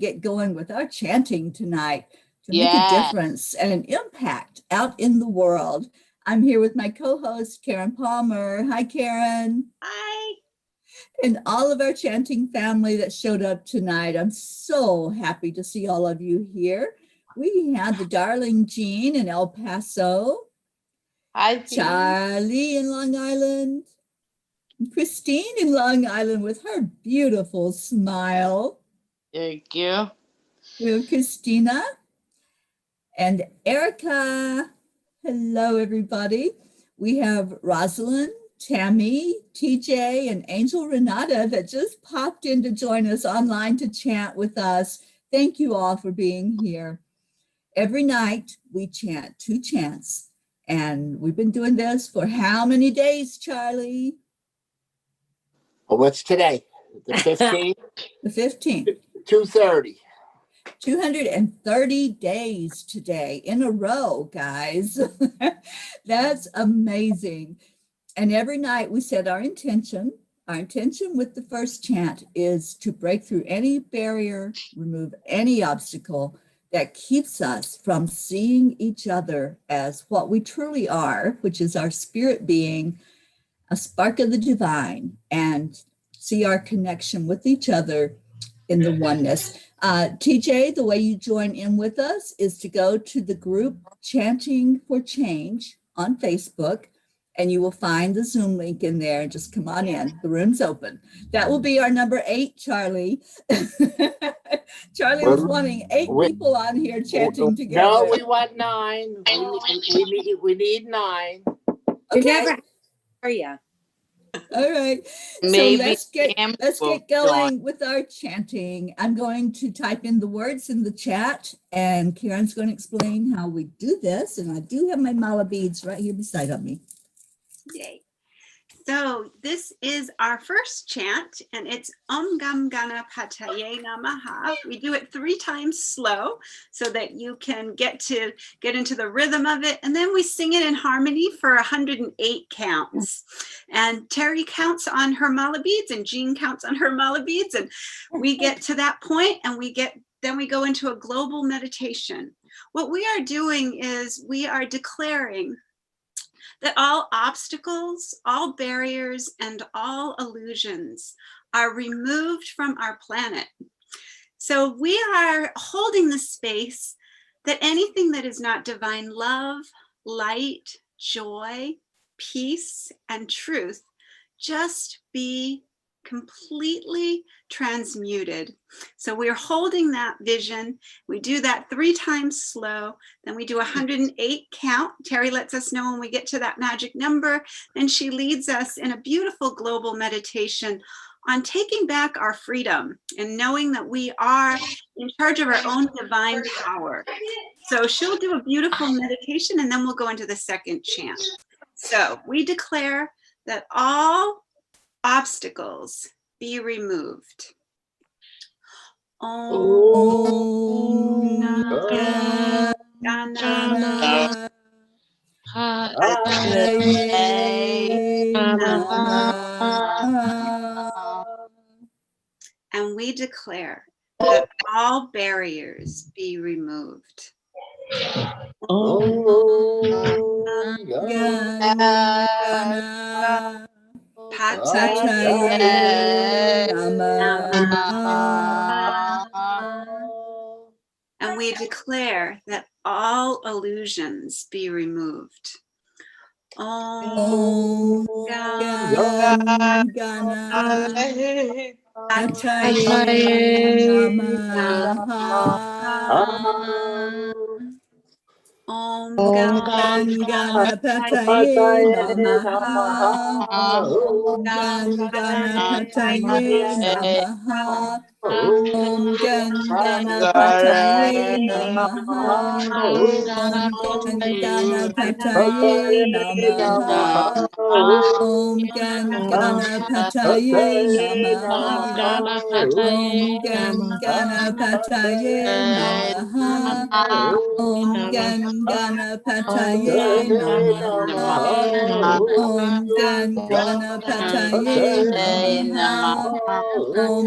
get going with our chanting tonight to make a difference and an impact out in the world. I'm here with my co-host, Karen Palmer. Hi, Karen. Hi. And all of our chanting family that showed up tonight. I'm so happy to see all of you here. We have the darling Jean in El Paso. Hi, Charlie in Long Island. And Christine in Long Island with her beautiful smile. Thank you. We have Christina and Erica. Hello, everybody. We have Rosalind, Tammy, TJ, and Angel Renata that just popped in to join us online to chant with us. Thank you all for being here. Every night we chant 2 chants, and we've been doing this for how many days, Charlie? Well, what's today? The 15th? The 15th. 2:30. 230 days today in a row, guys. That's amazing. And every night we set our intention. Our intention with the first chant is to break through any barrier, remove any obstacle that keeps us from seeing each other as what we truly are, which is our spirit being, a spark of the divine, and see our connection with each other in the oneness. TJ, the way you join in with us is to go to the group Chanting For Change on Facebook, and you will find the Zoom link in there. Just come on in. The room's open. That will be our number 8, Charlie. Charlie was wanting 8 people on here chanting together. No, we want 9. We need 9. Okay. Never are you? All right. Maybe so let's get going with our chanting. I'm going to type in the words in the chat, and Karen's going to explain how we do this. And I do have my mala beads right here beside of me. Yay. So this is our first chant, and it's Om Gam Ganapataye Namaha. We do it 3 times slow so that you can get into the rhythm of it. And then we sing it in harmony for 108 counts. And Teri counts on her mala beads, and Jean counts on her mala beads. And we get to that point, and then we go into a global meditation. What we are doing is we are declaring that all obstacles, all barriers, and all illusions are removed from our planet. So we are holding the space that anything that is not divine love, light, joy, peace, and truth just be completely transmuted. So we're holding that vision. We do that 3 times slow. Then we do 108 count. Teri lets us know when we get to that magic number. And she leads us in a beautiful global meditation on taking back our freedom and knowing that we are in charge of our own divine power. So she'll do a beautiful meditation, and then we'll go into the second chant. So we declare that all obstacles be removed. Om Ganapataye Namaha. And we declare that all barriers be removed. Om Ganapataye Namaha. And we declare that all illusions be removed. Om Gam Ganapataye Namaha. Om Om Gam Ganapataye Namaha. Om Ganapataye Namaha. Om Ganapataye Namaha. Om Ganapataye Namaha. Om Ganapataye Namaha. Om Ganapataye Namaha. Om Ganapataye Namaha. Om Ganapataye Namaha. Om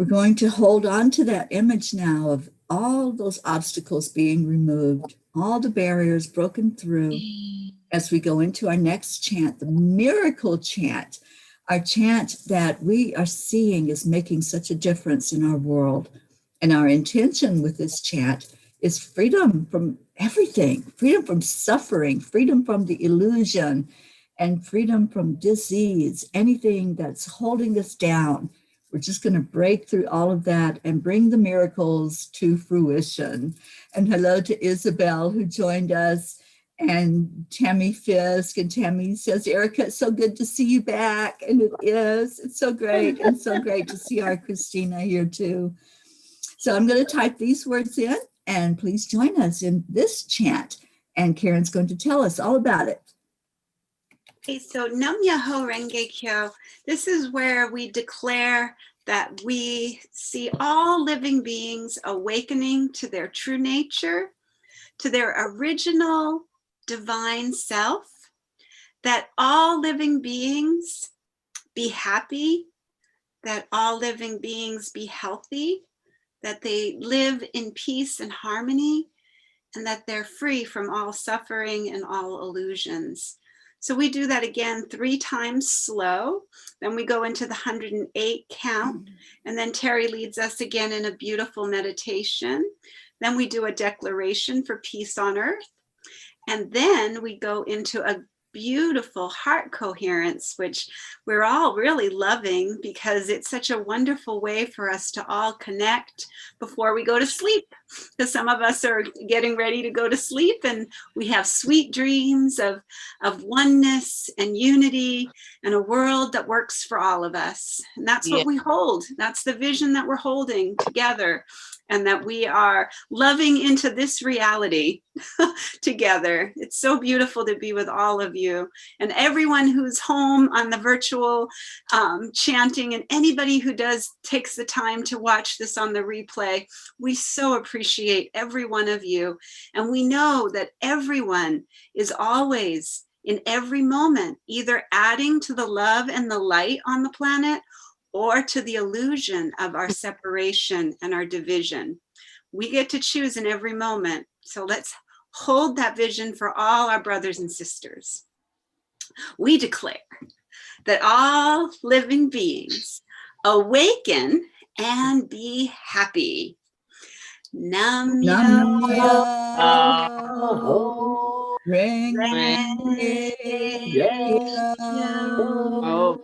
We're going to hold on to that image now of all those obstacles being removed, all the barriers broken through as we go into our next chant, the miracle chant, our chant that we are seeing is making such a difference in our world. And our intention with this chant is freedom from everything, freedom from suffering, freedom from the illusion, and freedom from disease, anything that's holding us down. We're just going to break through all of that and bring the miracles to fruition. And hello to Isabel, who joined us, and Tammy Fisk. And Tammy says, Erica, it's so good to see you back. And it is. It's so great. And so great to see our Christina here too. So I'm going to type these words in, and please join us in this chant. And Karen's going to tell us all about it. Okay, so Nam Myoho Renge Kyo, this is where we declare that we see all living beings awakening to their true nature, to their original divine self, that all living beings be happy, that all living beings be healthy, that they live in peace and harmony, and that they're free from all suffering and all illusions. So we do that again 3 times slow. Then we go into the 108 count. And then Teri leads us again in a beautiful meditation. Then we do a declaration for peace on earth. And then we go into a beautiful heart coherence, which we're all really loving because it's such a wonderful way for us to all connect before we go to sleep. Because some of us are getting ready to go to sleep and we have sweet dreams of oneness and unity and a world that works for all of us. And that's what we hold. That's the vision that we're holding together, and that we are loving into this reality together. It's so beautiful to be with all of you and everyone who's home on the virtual chanting, and anybody who takes the time to watch this on the replay. We so appreciate every one of you. And we know that everyone is always in every moment, either adding to the love and the light on the planet or to the illusion of our separation and our division. We get to choose in every moment. So let's hold that vision for all our brothers and sisters. We declare that all living beings awaken and be happy. Nam Myoho Renge Kyo.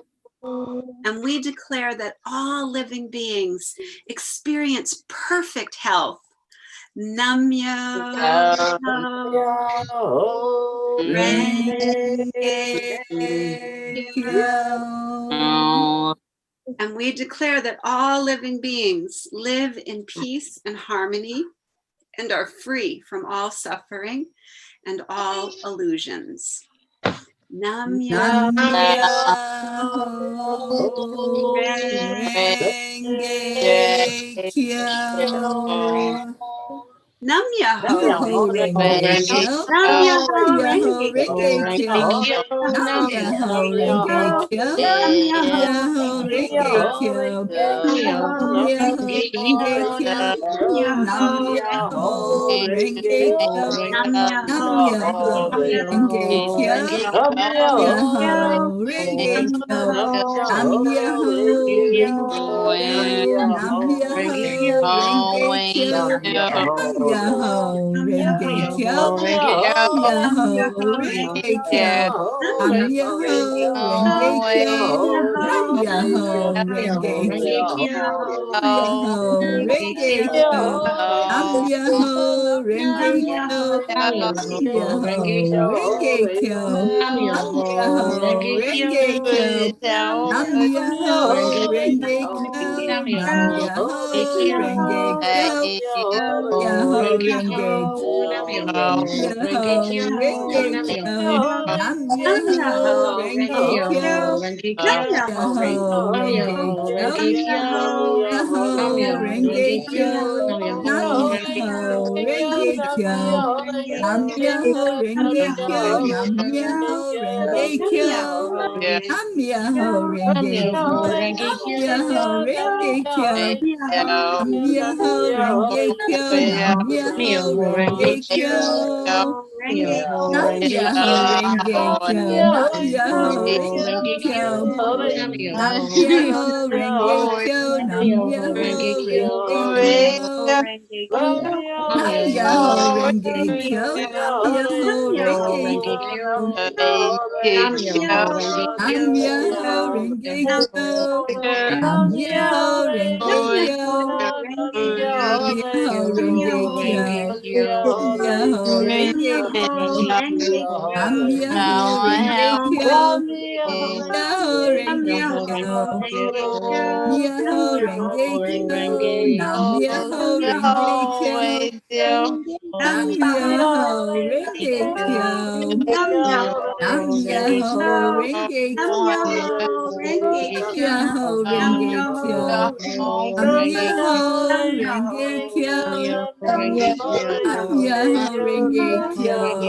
And we declare that all living beings experience perfect health. Nam Myoho Renge Kyo. And we declare that all living beings live in peace and harmony and are free from all suffering and all illusions. Nam Myoho Renge Kyo. Nam Myoho Renge Kyo. Nam Myoho Myoho Renge Renge Kyo. Kyo. Nam Myoho Renge Kyo. Nam Myoho Renge Kyo. Nam Myoho Renge Kyo. Nam Myoho Renge Kyo. Nam Myoho Renge Kyo. Myoho Renge Kyo. Nam Myoho Renge Kyo. Nam Myoho Renge Kyo. Nam Myoho Renge Kyo. Nam Myoho Renge Kyo. Nam Myoho Renge Kyo. Nam Myoho Renge Kyo. Nam Myoho Renge Kyo. Nam Myoho Renge Kyo. Nam Myoho Renge Kyo. Nam Myoho Renge Kyo. Nam Myoho Renge Kyo. Nam Myoho Renge Kyo. Myoho Renge Kyo. Myoho Renge Kyo. Nam Myoho Renge Kyo. Myoho Renge Kyo. Myoho Renge Kyo. Nam Myoho Renge Kyo. Nam Myoho Renge Kyo. Nam Myoho Renge Kyo. Nam Myoho Renge Kyo. Nam Myoho Renge Kyo. Nam Myoho Renge Kyo. Nam Myoho Renge Kyo. Nam Myoho Renge Kyo. Nam Myoho Renge Kyo. Nam Myoho Renge Kyo. Nam Myoho Renge Kyo. Nam Myoho Renge Kyo. Nam Myoho Renge Kyo. Nam Myoho Renge Kyo. Nam Myoho Renge Kyo. Nam Myoho Renge Kyo. Nam Myoho Renge Kyo. Nam Myoho Renge Kyo. Myoho Renge Kyo. Myoho Renge Kyo. Nam Myoho Renge Kyo. Nam Myoho Renge Kyo. Nam Myoho Renge Kyo. Myoho Renge Kyo. Nam Myoho Renge Kyo. Nam Myoho Renge Kyo. Nam Myoho Renge Kyo. Nam Myoho Renge Kyo.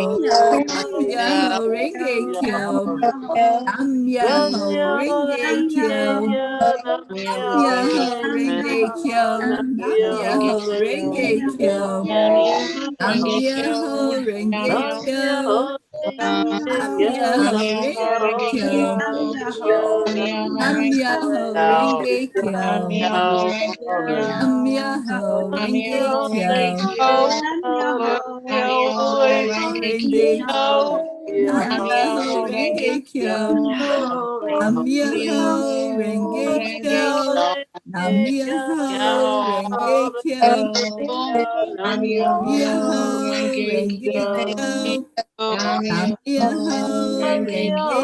Nam Myoho Renge Kyo. Nam Myoho Renge Kyo. Nam Myoho Renge Kyo. Nam Myoho Renge Kyo. Nam Myoho Renge Kyo. Nam Myoho Renge Kyo. Myoho Renge Kyo. Nam Myoho Renge Kyo. Nam Myoho Renge Kyo. Nam Myoho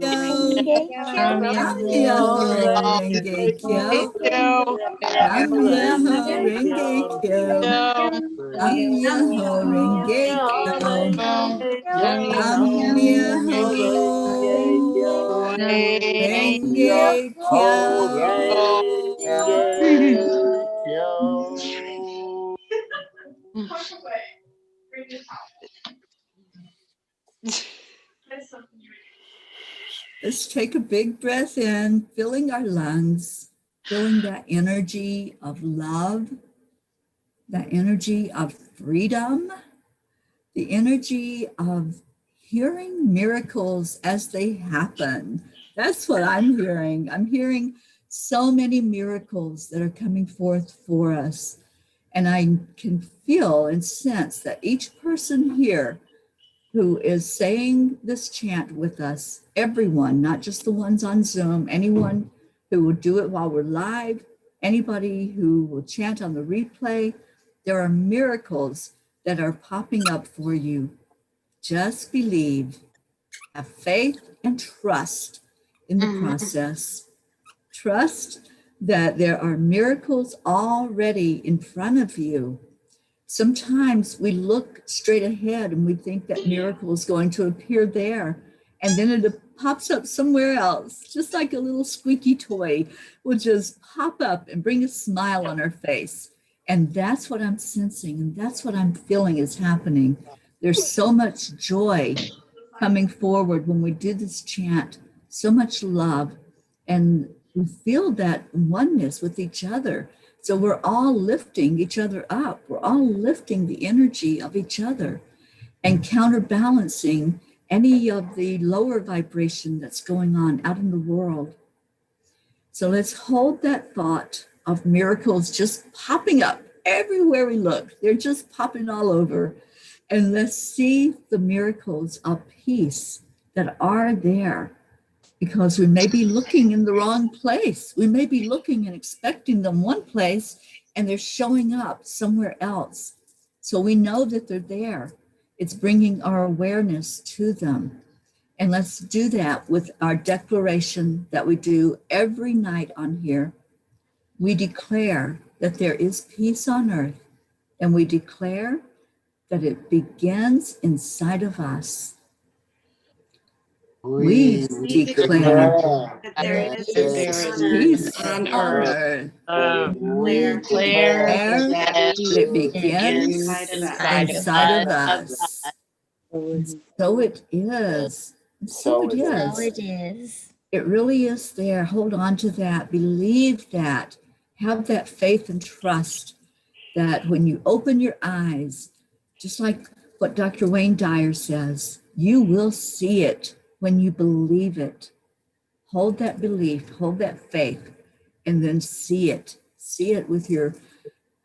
Renge Kyo. Nam Myoho Renge Kyo. Nam Myoho Renge Kyo. Nam Myoho Renge Kyo. Nam Myoho Renge Kyo. Nam Myoho Renge Kyo. Nam Myoho Renge Kyo. Let's take a big breath in, filling our lungs, feeling that energy of love, that energy of freedom, the energy of hearing miracles as they happen. That's what I'm hearing. I'm hearing so many miracles that are coming forth for us. And I can feel and sense that each person here who is saying this chant with us, everyone, not just the ones on Zoom, anyone who will do it while we're live, anybody who will chant on the replay, there are miracles that are popping up for you. Just believe, have faith and trust in the process. Trust that there are miracles already in front of you. Sometimes we look straight ahead and we think that miracle is going to appear there, and then it pops up somewhere else, just like a little squeaky toy will just pop up and bring a smile on our face. And that's what I'm sensing, and that's what I'm feeling is happening. There's so much joy coming forward when we do this chant, so much love, and we feel that oneness with each other. So we're all lifting each other up. We're all lifting the energy of each other and counterbalancing any of the lower vibration that's going on out in the world. So let's hold that thought of miracles just popping up everywhere we look. They're just popping all over. And let's see the miracles of peace that are there, because we may be looking in the wrong place. We may be looking and expecting them one place, and they're showing up somewhere else. So we know that they're there. It's bringing our awareness to them. And let's do that with our declaration that we do every night on here. We declare that there is peace on earth, and we declare that it begins inside of us. we We declare declare that there that is there peace is on earth. peace peace on on earth. earth. Declare We Declare declare that that it peace begins inside of us. inside of of us. us. And so it is. And so it So is. it is. It really is there. Hold on to that. Believe that. Have that faith and trust that when you open your eyes, just like what Dr. Wayne Dyer says, you will see it when you believe it. Hold that belief, hold that faith, and then see it. See it with your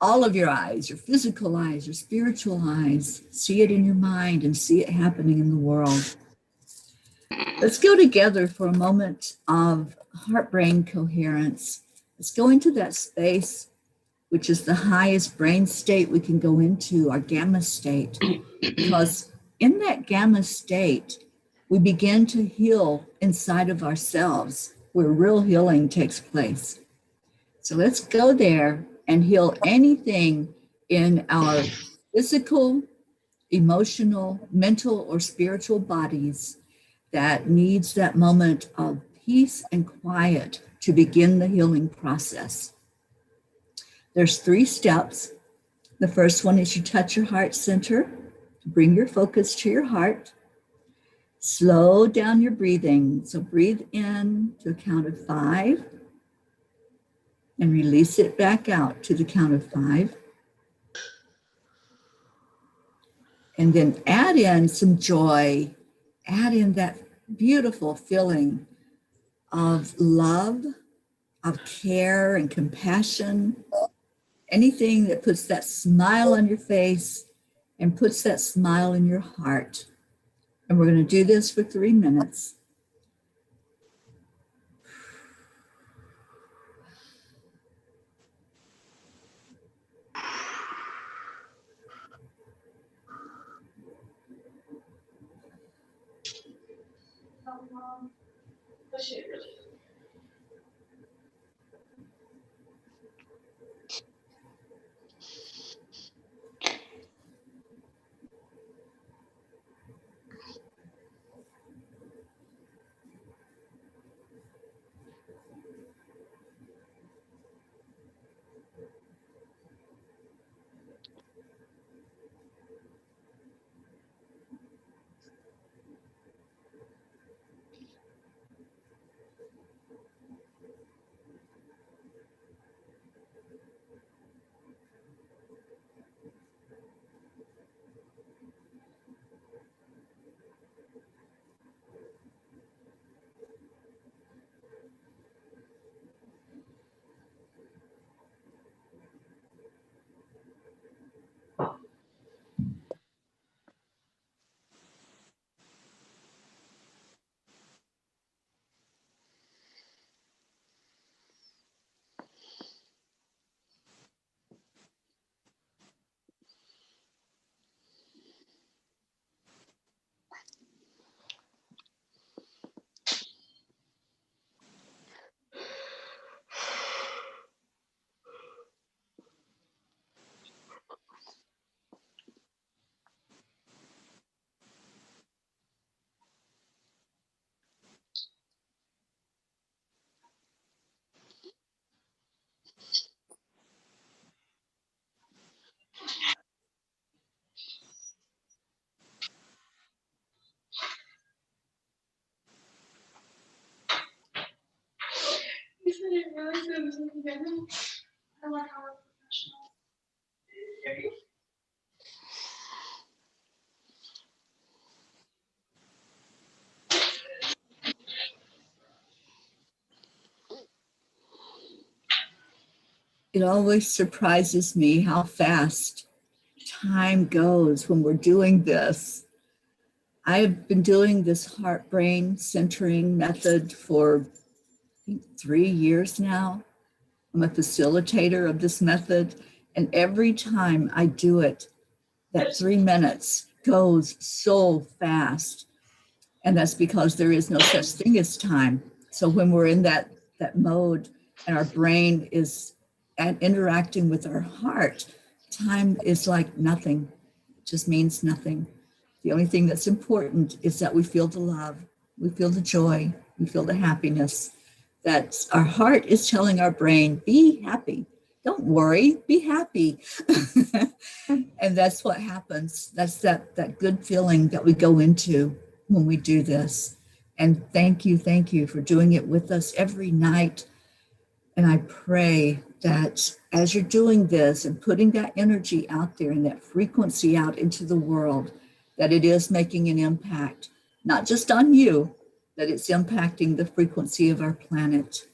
all of your eyes, your physical eyes, your spiritual eyes. See it in your mind and see it happening in the world. Let's go together for a moment of heart-brain coherence. Let's go into that space, which is the highest brain state we can go into, our gamma state, because in that gamma state, we begin to heal inside of ourselves where real healing takes place. So let's go there and heal anything in our physical, emotional, mental, or spiritual bodies that needs that moment of peace and quiet to begin the healing process. There's 3 steps. The first one is you touch your heart center, bring your focus to your heart. Slow down your breathing. So breathe in to the count of 5 and release it back out to the count of 5. And then add in some joy, add in that beautiful feeling of love, of care and compassion, anything that puts that smile on your face and puts that smile in your heart. And we're going to do this for 3 minutes. It always surprises me how fast time goes when we're doing this. I've been doing this heart brain centering method for 3 years now. I'm a facilitator of this method. And every time I do it, that 3 minutes goes so fast. And that's because there is no such thing as time. So when we're in that mode and our brain is interacting with our heart, time is like nothing. It just means nothing. The only thing that's important is that we feel the love We feel the joy. We feel the happiness. That our heart is telling our brain, be happy. Don't worry, be happy. And that's what happens. That's that good feeling that we go into when we do this. And thank you for doing it with us every night. And I pray that as you're doing this and putting that energy out there and that frequency out into the world, that it is making an impact, not just on you, that it's impacting the frequency of our planet.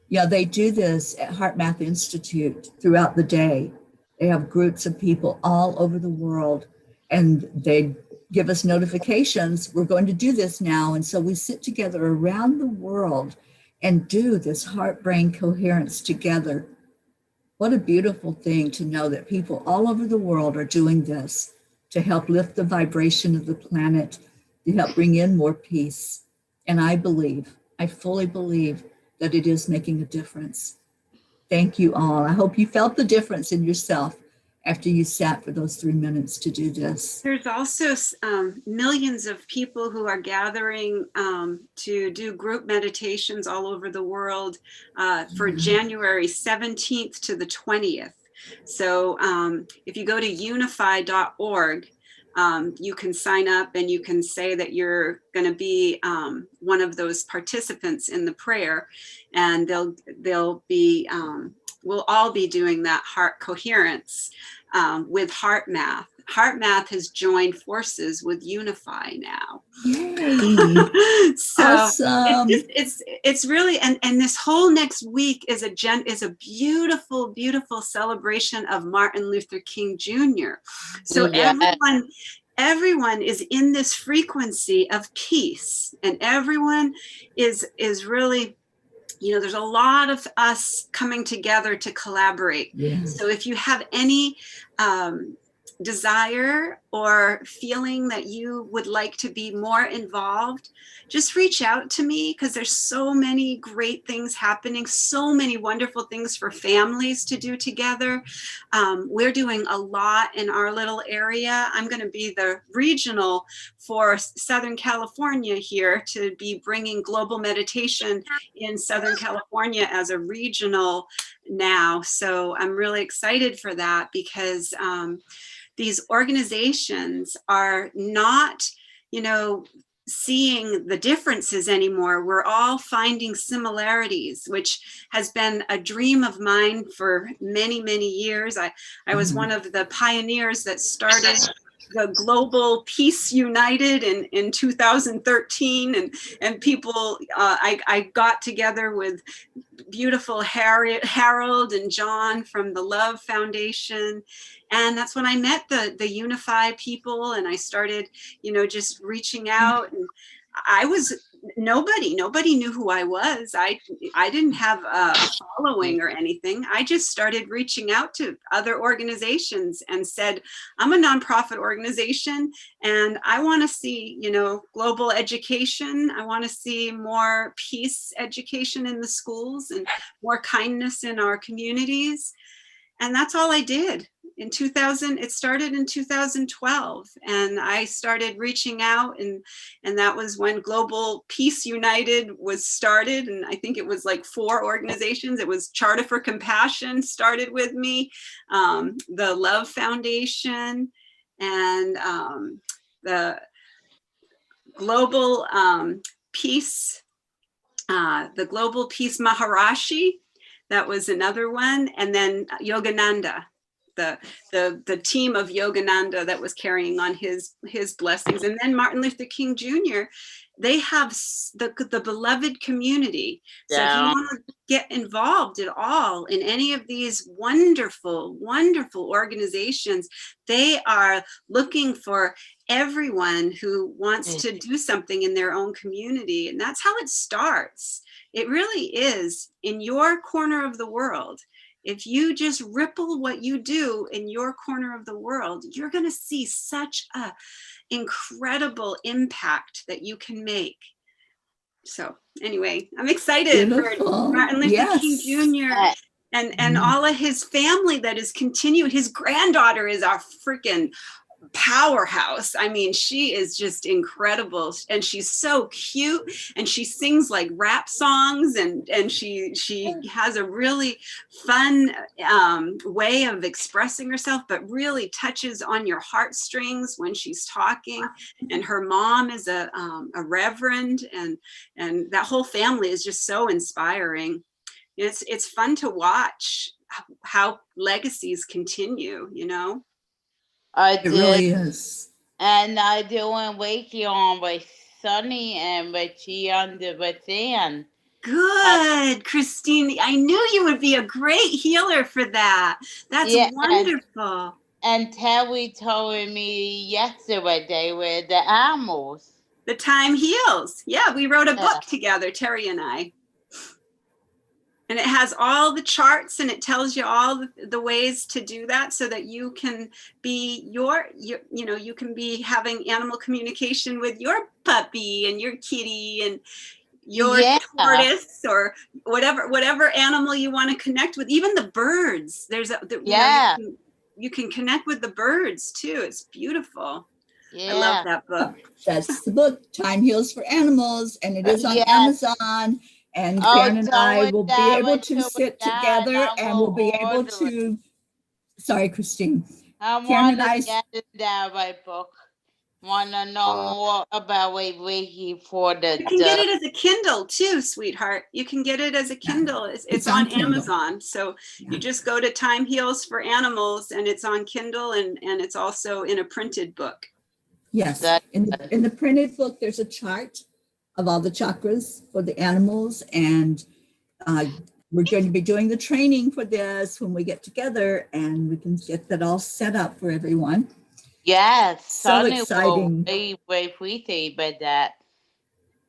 Yeah, they do this at Heart Math Institute throughout the day. They have groups of people all over the world, and they give us notifications. We're going to do this now. And so we sit together around the world and do this heart-brain coherence together. What a beautiful thing to know that people all over the world are doing this to help lift the vibration of the planet, to help bring in more peace. And I fully believe that it is making a difference. Thank you all. I hope you felt the difference in yourself after you sat for those 3 minutes to do this. There's also millions of people who are gathering to do group meditations all over the world for January 17th to the 20th. So if you go to unify.org, you can sign up and you can say that you're going to be one of those participants in the prayer, and we'll all be doing that heart coherence with Heart Math. Heart Math has joined forces with Unify now. Yay. So awesome. it's really, and this whole next week is a beautiful, beautiful celebration of Martin Luther King Jr. So everyone is in this frequency of peace, and everyone is really, there's a lot of us coming together to collaborate. Yes. So if you have any desire or feeling that you would like to be more involved, just reach out to me, because there's so many great things happening, so many wonderful things for families to do together. We're doing a lot in our little area. I'm going to be the regional for Southern California here, to be bringing global meditation in Southern California as a regional now. So I'm really excited for that, because these organizations are not, seeing the differences anymore. We're all finding similarities, which has been a dream of mine for many, many years. I was one of the pioneers that started the Global Peace United in 2013, and people, I got together with beautiful Harold and John from the Love Foundation. And that's when I met the Unify people, and I started, just reaching out. And I was nobody knew who I was. I didn't have a following or anything. I just started reaching out to other organizations and said, I'm a nonprofit organization, and I want to see, global education. I want to see more peace education in the schools and more kindness in our communities. And that's all I did. It started in 2012, and I started reaching out, and that was when Global Peace United was started. And I think it was like 4 organizations. It was Charter for Compassion started with me, the Love Foundation, and the Global Peace, Maharashi. That was another one. And then Yogananda, the team of Yogananda that was carrying on his blessings. And then Martin Luther King Jr., they have the beloved community. So if you want to get involved at all in any of these wonderful, wonderful organizations, they are looking for everyone who wants to do something in their own community. And that's how it starts. It really is in your corner of the world. If you just ripple what you do in your corner of the world, you're going to see such a incredible impact that you can make. So anyway, I'm excited Beautiful. for Martin Luther King Jr. and all of his family that is continuing. His granddaughter is our freaking powerhouse. I mean, she is just incredible, and she's so cute, and she sings like rap songs, and she has a really fun way of expressing herself, but really touches on your heartstrings when she's talking. And her mom is a reverend, and that whole family is just so inspiring. It's fun to watch how legacies continue, you know. I It did, really is. and I doing Wakey on with Sunny and with Gianda with Dan. Good, Christine. I knew you would be a great healer for that. That's Yeah, wonderful. and Terry told me yesterday with the animals. The Time Heals. Yeah, we wrote a Yeah. book together, Teri and I. And it has all the charts, and it tells you all the ways to do that, so that you can be you can be having animal communication with your puppy and your kitty and your tortoise, or whatever animal you want to connect with. Even the birds. You can connect with the birds too. It's beautiful. I love that book. That's the book, Time Heals for Animals, and it is on Amazon. And Karen and I will be able to sit together, and we'll be able to. Sorry, Christine. I want to get that right book. Want to know more about Wakey for the. You can get it as a Kindle too, sweetheart. You can get it as a Kindle. It's on Amazon. So you just go to Time Heals for Animals, and it's on Kindle, and it's also in a printed book. Yes, in the printed book, there's a chart of all the chakras for the animals, and we're going to be doing the training for this when we get together, and we can get that all set up for everyone. Yes, so exciting. Way appreciate by that,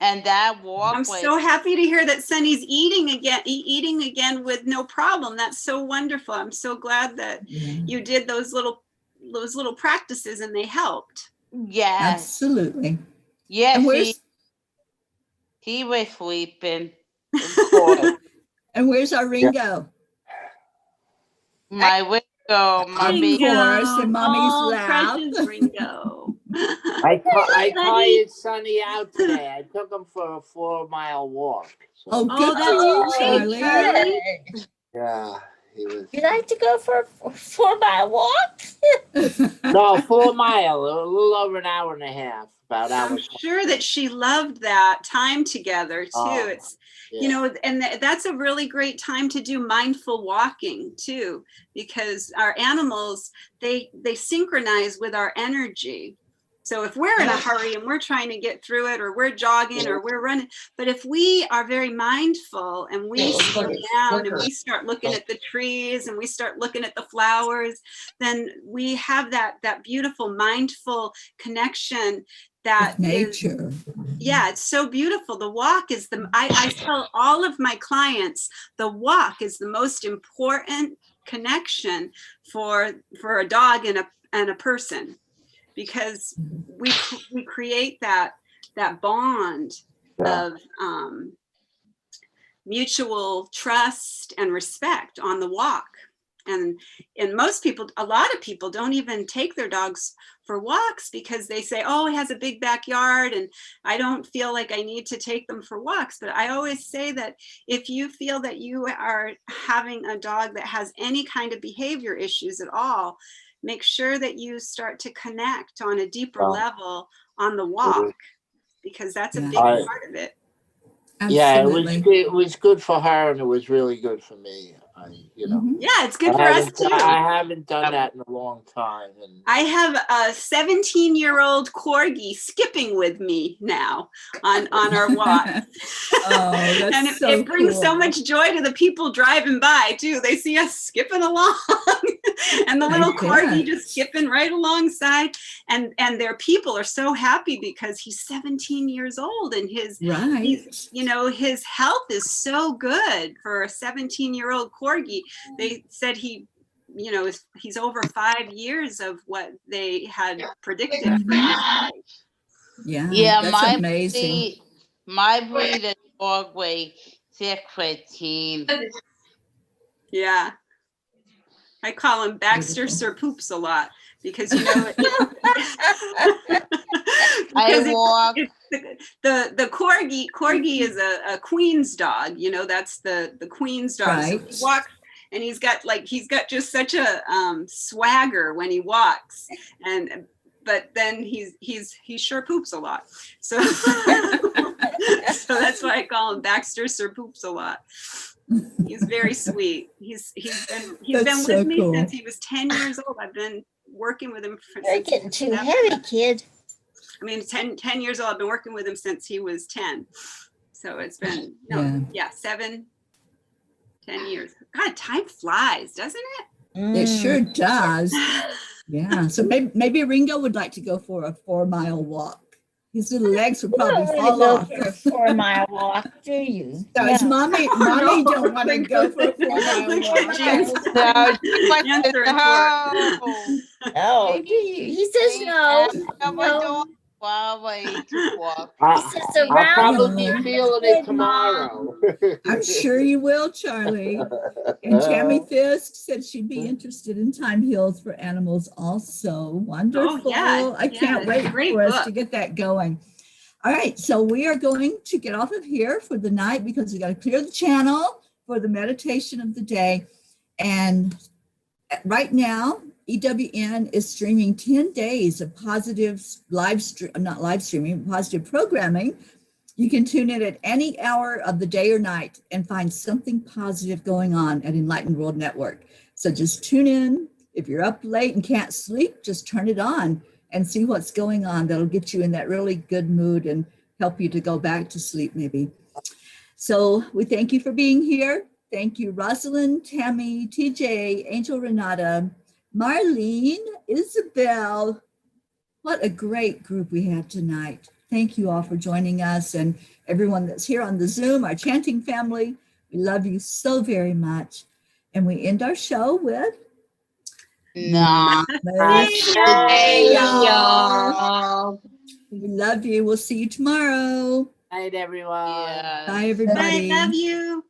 and that walkway. I'm so happy to hear that Sunny's eating again with no problem. That's so wonderful. I'm so glad that you did those little practices and they helped. Yes, absolutely. Yes, and he was sleeping. And where's our Ringo? My Ringo, Of course, in Mommy's lap. Precious Ringo. I tired Sonny out today. I took him for a 4-mile walk. So. Oh, good for you, Charlie. Yeah, he was. You like to go for a 4-mile walk? No, 4 mile, a little over an hour and a half. I'm sure that she loved that time together too. It's and that's a really great time to do mindful walking too, because our animals, they synchronize with our energy. So if we're in a hurry and we're trying to get through it, or we're jogging or we're running, but if we are very mindful and we slow down and we start looking at the trees and we start looking at the flowers, then we have that beautiful mindful connection that nature. It's so beautiful. The walk is I tell all of my clients, the walk is the most important connection for a dog and a person, because we create that bond of mutual trust and respect on the walk. And a lot of people don't even take their dogs for walks because they say, oh, it has a big backyard and I don't feel like I need to take them for walks. But I always say that if you feel that you are having a dog that has any kind of behavior issues at all, make sure that you start to connect on a deeper level on the walk, because that's a big part of it. Absolutely. Yeah, it was good for her, and it was really good for me. Yeah, it's good for us too. I haven't done that in a long time. And I have a 17-year-old corgi skipping with me now on our walk. And it brings so much joy to the people driving by too. They see us skipping along and the little corgi just skipping right alongside. And their people are so happy because he's 17 years old and his health is so good for a 17-year-old corgi. They said he's over 5 years of what they had predicted for his life. Yeah, that's amazing. My breed is dog weight 6'15". Yeah. I call him Baxter Sir Poops a lot because you know I walk. the corgi is a queen's dog. You know, that's the queen's dog. Right. So he walks, and he's got just such a swagger when he walks, but then he sure poops a lot. So so that's why I call him Baxter Sir Poops a lot. He's very sweet. He's been so with me cool. since he was 10 years old. I've been working with him You're since he getting was too 7. heavy, kid. I mean, 10 years old. I've been working with him since he was 10. So it's been 7, 10 years. God, time flies, doesn't it? It sure does. Yeah. So maybe Ringo would like to go for a 4-mile walk. His little legs would You probably don't fall want off. to go for a 4-mile walk, do you? So it's mommy No. don't want to go for a 4-mile Look walk. at James. No, she wants to Answering no. No, do you? He says no. No. To walk. He says I'll around probably No. be feeling it tomorrow. I'm sure you will, Charlie. And Tammy Fisk said she'd be interested in time heals for animals also. Wonderful. I can't wait great for us book. to get that going. All right, so we are going to get off of here for the night because we got to clear the channel for the meditation of the day. And right now, EWN is streaming 10 days of positive positive programming. You can tune in at any hour of the day or night and find something positive going on at Enlightened World Network. So just tune in. If you're up late and can't sleep, just turn it on and see what's going on. That'll get you in that really good mood and help you to go back to sleep maybe. So we thank you for being here. Thank you, Rosalind, Tammy, TJ, Angel Renata, Marlene, Isabel. What a great group we had tonight. Thank you all for joining us, and everyone that's here on the Zoom, our chanting family. We love you so very much. And we end our show with Namaste, y'all. We love you. We'll see you tomorrow. Night, everyone. Yeah. Bye, everybody. I love you.